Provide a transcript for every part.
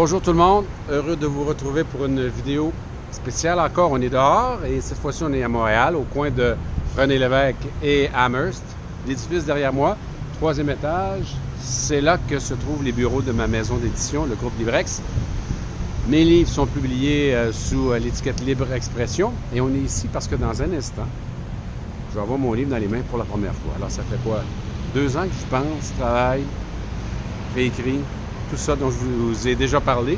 Bonjour tout le monde, heureux de vous retrouver pour une vidéo spéciale encore. On est dehors et cette fois-ci on est à Montréal, au coin de René Lévesque et Amherst. L'édifice derrière moi, 3e étage, c'est là que se trouvent les bureaux de ma maison d'édition, le groupe Livrex. Mes livres sont publiés sous l'étiquette Libre Expression et on est ici parce que dans un instant, je vais avoir mon livre dans les mains pour la première fois. Alors ça fait quoi? 2 ans que je pense, travaille, réécrit, tout ça dont je vous ai déjà parlé.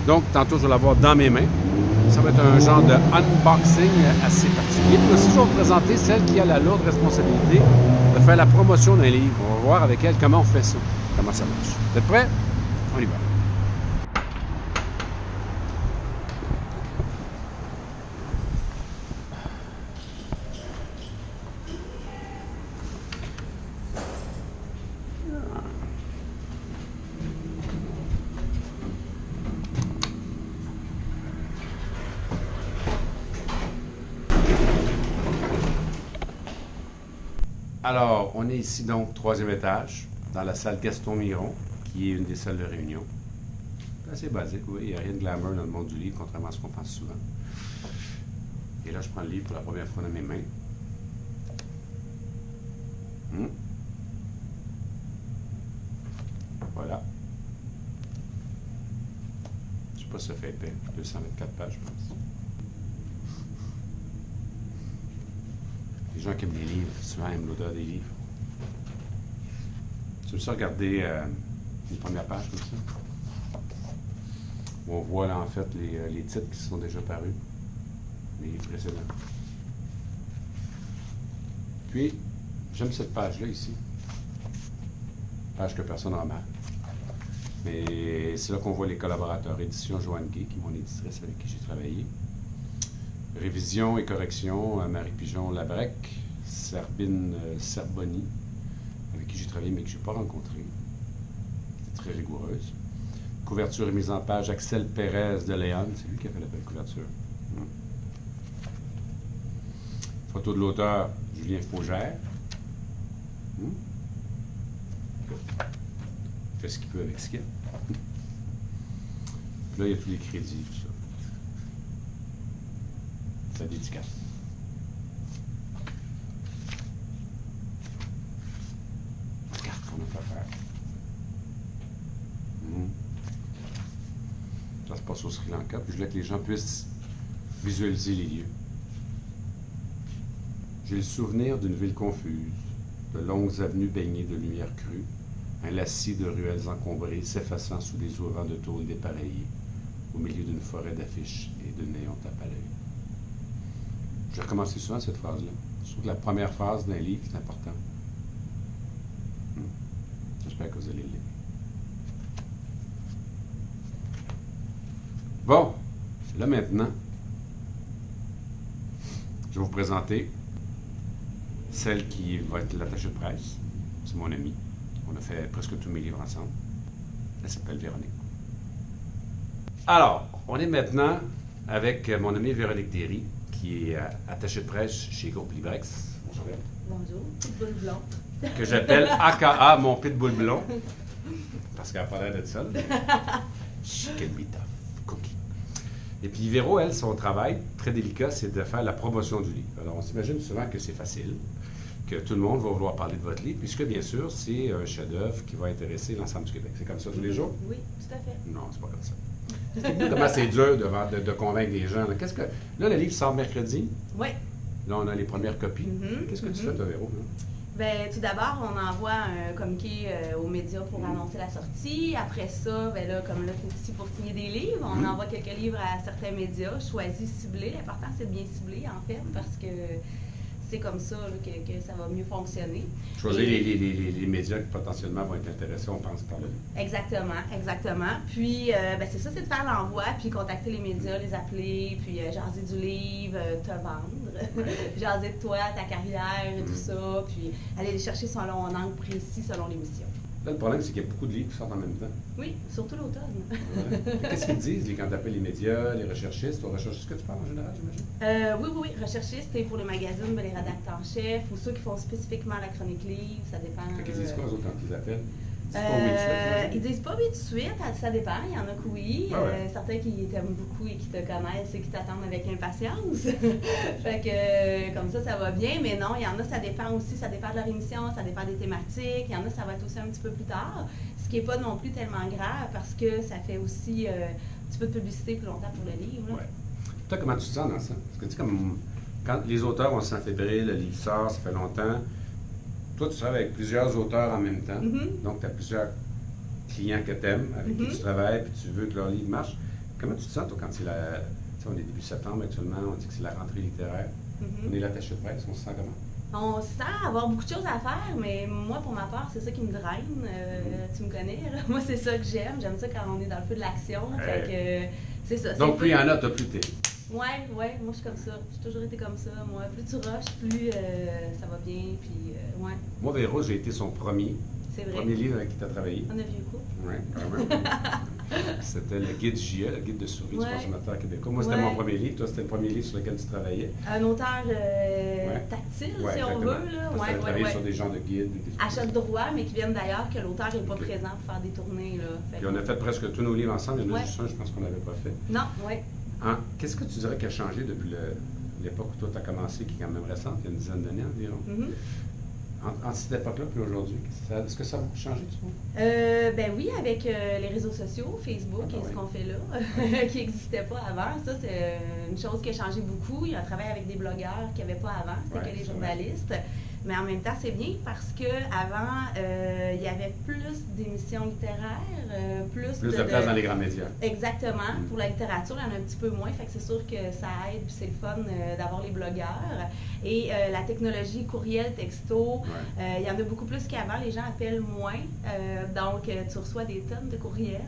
Donc, tantôt, je vais l'avoir dans mes mains. Ça va être un genre de unboxing assez particulier. Puis aussi, je vais vous présenter celle qui a la lourde responsabilité de faire la promotion d'un livre. On va voir avec elle comment on fait ça, comment ça marche. Vous êtes prêts? On y va. Alors, on est ici donc, 3e étage, dans la salle Gaston Miron, qui est une des salles de réunion. C'est assez basique, oui, il n'y a rien de glamour dans le monde du livre, contrairement à ce qu'on pense souvent. Et là, je prends le livre pour la première fois dans mes mains. Voilà. Je ne sais pas si ça fait épais, 224 pages, je pense. Les gens qui aiment les livres, souvent aiment l'odeur des livres. Tu veux ça regarder une première page comme ça? Où on voit là en fait les titres qui sont déjà parus, les livres précédents. Puis, j'aime cette page-là ici. Page que personne ne remarque. Mais c'est là qu'on voit les collaborateurs. Édition Joanne Gay, qui est mon éditrice avec qui j'ai travaillé. Révision et correction, Marie Pigeon-Labrec, Serbine Serboni, avec qui j'ai travaillé mais que je n'ai pas rencontré. C'était très rigoureuse. Couverture et mise en page, Axel Pérez de Léon, c'est lui qui a fait la belle couverture. Photo de l'auteur, Julien Faugère. Il fait ce qu'il peut avec ce qu'il y a. Puis là, il y a tous les crédits, tout ça. La dédicace. Regarde qu'on a fait faire. Ça se passe au Sri Lanka, puis je voulais que les gens puissent visualiser les lieux. J'ai le souvenir d'une ville confuse, de longues avenues baignées de lumière crue, un lacis de ruelles encombrées s'effaçant sous des auvents de tôle dépareillés, au milieu d'une forêt d'affiches et de néons tape à l'œil. J'ai recommencé souvent cette phrase-là. Je trouve que la première phrase d'un livre, c'est important. J'espère que vous allez le lire. Bon, là maintenant, je vais vous présenter celle qui va être l'attachée de presse. C'est mon amie. On a fait presque tous mes livres ensemble. Elle s'appelle Véronique. Alors, on est maintenant avec mon amie Véronique Derry, qui est attachée de presse chez Groupe Livrex. Bonjour. Bonjour, Pitbull blond. Que j'appelle AKA mon Pitbull blond. Parce qu'elle n'a pas l'air de ça. She can be tough. Cookie. Et puis Véro, elle, son travail, très délicat, c'est de faire la promotion du livre. Alors, on s'imagine souvent que c'est facile, que tout le monde va vouloir parler de votre livre, puisque, bien sûr, c'est un chef-d'œuvre qui va intéresser l'ensemble du Québec. C'est comme ça tous les jours? Oui, tout à fait. Non, c'est pas comme ça. Comment c'est dur de convaincre les gens. Là, le livre sort mercredi. Oui. Là, on a les premières copies. Qu'est-ce que tu fais, toi, Véro? Bien, tout d'abord, on envoie un communiqué aux médias pour annoncer la sortie. Après ça, ben là, comme là, tu es ici pour signer des livres, on envoie quelques livres à certains médias, choisis, ciblés. L'important, c'est de bien cibler, en fait, parce que c'est comme ça là, que ça va mieux fonctionner. Choisir les médias qui potentiellement vont être intéressés, on pense par là. Exactement, exactement. Puis, ben c'est ça, c'est de faire l'envoi, puis contacter les médias, les appeler, puis jaser du livre, te vendre, jaser de toi, ta carrière et tout ça, puis aller les chercher selon un angle précis, selon l'émission. Là, le problème, c'est qu'il y a beaucoup de livres qui sortent en même temps. Oui, surtout l'automne. Ouais. Qu'est-ce qu'ils disent quand tu appelles les médias, les recherchistes? Aux recherchistes que tu parles en général, j'imagine? Oui. Recherchistes, et pour les magazines, les rédacteurs en chef, ou ceux qui font spécifiquement la chronique livre, ça dépend. Qu'est-ce qu'ils disent quoi, eux autres, quand ils appellent? Ils disent pas oui tout de suite. Ils disent pas oui tout de suite, ça dépend. Il y en a que oui. Ah ouais. Certains qui t'aiment beaucoup et qui te connaissent et qui t'attendent avec impatience. Fait que comme ça va bien. Mais non, il y en a, ça dépend aussi. Ça dépend de leur émission, ça dépend des thématiques. Il y en a, ça va être aussi un petit peu plus tard. Ce qui n'est pas non plus tellement grave parce que ça fait aussi un petit peu de publicité plus longtemps pour le livre. Ouais. Toi, comment tu te sens dans ça? Parce que tu sais, comme quand les auteurs, on se sent fébrile, le livre sort, ça fait longtemps. Toi, tu travailles avec plusieurs auteurs en même temps. Donc, tu as plusieurs clients que tu aimes, avec qui tu travailles, puis tu veux que leur livre marche. Comment tu te sens, toi, quand c'est la... Tu sais, on est début septembre actuellement, on dit que c'est la rentrée littéraire. On est l'attaché de presse, on se sent comment? On sent avoir beaucoup de choses à faire, mais moi, pour ma part, c'est ça qui me draine. Tu me connais, là? Moi, c'est ça que j'aime. J'aime ça quand on est dans le feu de l'action. Fait que c'est ça. Donc, plus il y en a, t'as plus t'es. Ouais, moi, je suis comme ça. J'ai toujours été comme ça. Moi, plus tu rushes, plus ça va bien. Puis, ouais. Moi, Véro, j'ai été son premier. C'est vrai. Premier livre avec qui tu as travaillé. On a vieux couple. Oui, quand même. C'était le guide JE, le guide de survie du consommateur québécois. Moi, c'était mon premier livre. Toi, c'était le premier livre sur lequel tu travaillais. Un auteur tactile, si on veut. Là. Tu as travaillé sur des genres de guides. Achat de droit, mais qui viennent d'ailleurs que l'auteur n'est pas présent pour faire des tournées. Là. Puis on a fait presque tous nos livres ensemble. Il y en a juste un, je pense qu'on n'avait pas fait. Non, oui. Qu'est-ce que tu dirais qui a changé depuis l'époque où toi, tu as commencé, qui est quand même récente, il y a une dizaine d'années environ? Entre cette époque-là et aujourd'hui, est-ce que ça a changé, tu vois? Ben oui, avec les réseaux sociaux, Facebook et ce qu'on fait là, qui n'existait pas avant. Ça, c'est une chose qui a changé beaucoup. Il y a un travail avec des blogueurs qu'il n'y avait pas avant, c'était que les journalistes. Mais en même temps, c'est bien parce qu'avant, il y avait plus d'émissions littéraires, plus de place dans les grands médias. Exactement. Pour la littérature, il y en a un petit peu moins. Fait que c'est sûr que ça aide, puis c'est le fun d'avoir les blogueurs. Et la technologie, courriel, texto, il y en a beaucoup plus qu'avant. Les gens appellent moins. Donc, tu reçois des tonnes de courriels.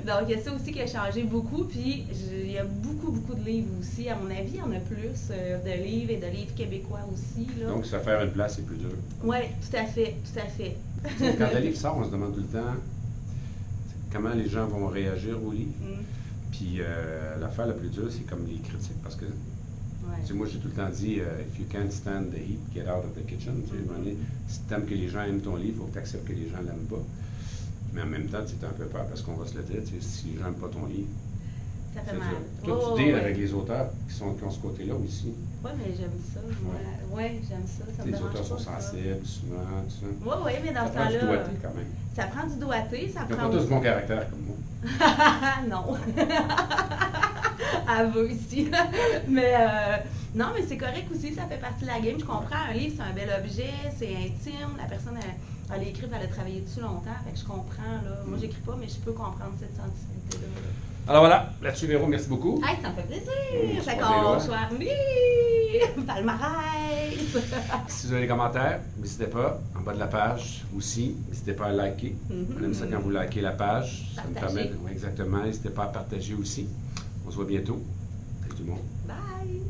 Donc, il y a ça aussi qui a changé beaucoup. Puis, il y a beaucoup de livres aussi. À mon avis, il y en a plus de livres et de livres québécois aussi. Là. Donc, se faire une place, c'est plus dur. Oui, tout à fait, tout à fait. Quand le livre sort, on se demande tout le temps comment les gens vont réagir au livre. Puis l'affaire la plus dure, c'est comme les critiques, parce que moi, j'ai tout le temps dit if you can't stand the heat, get out of the kitchen. Si tu aimes que les gens aiment ton livre, il faut que tu acceptes que les gens l'aiment pas. Mais en même temps, tu as un peu peur, parce qu'on va se le dire, si les gens n'aiment pas ton livre, ça fait mal. Toi, tu deals avec les auteurs qui ont ce côté-là aussi. Oui, mais j'aime ça. Oui, j'aime ça. Les auteurs sont sensibles, souvent, tout ça. Oui, mais dans ce temps-là. Ça prend du doigté, quand même. Ça prend du doigté, ça prend. Ils n'ont pas tous bon caractère comme moi. Non. Avoue ici. Mais non, mais c'est correct aussi, ça fait partie de la game. Je comprends, un livre, c'est un bel objet, c'est intime. La personne, elle écrit, elle a travaillé dessus longtemps. Fait que je comprends, là. Moi, j'écris pas, mais je peux comprendre cette sensibilité-là. Alors voilà, là-dessus, Véro, merci beaucoup. Hey, ça me fait plaisir. Fait qu'on soit palmarès. Si vous avez des commentaires, n'hésitez pas, en bas de la page aussi, n'hésitez pas à liker. On aime ça quand vous likez la page. Ça me permet, exactement, n'hésitez pas à partager aussi. On se voit bientôt. Salut tout le monde. Bye.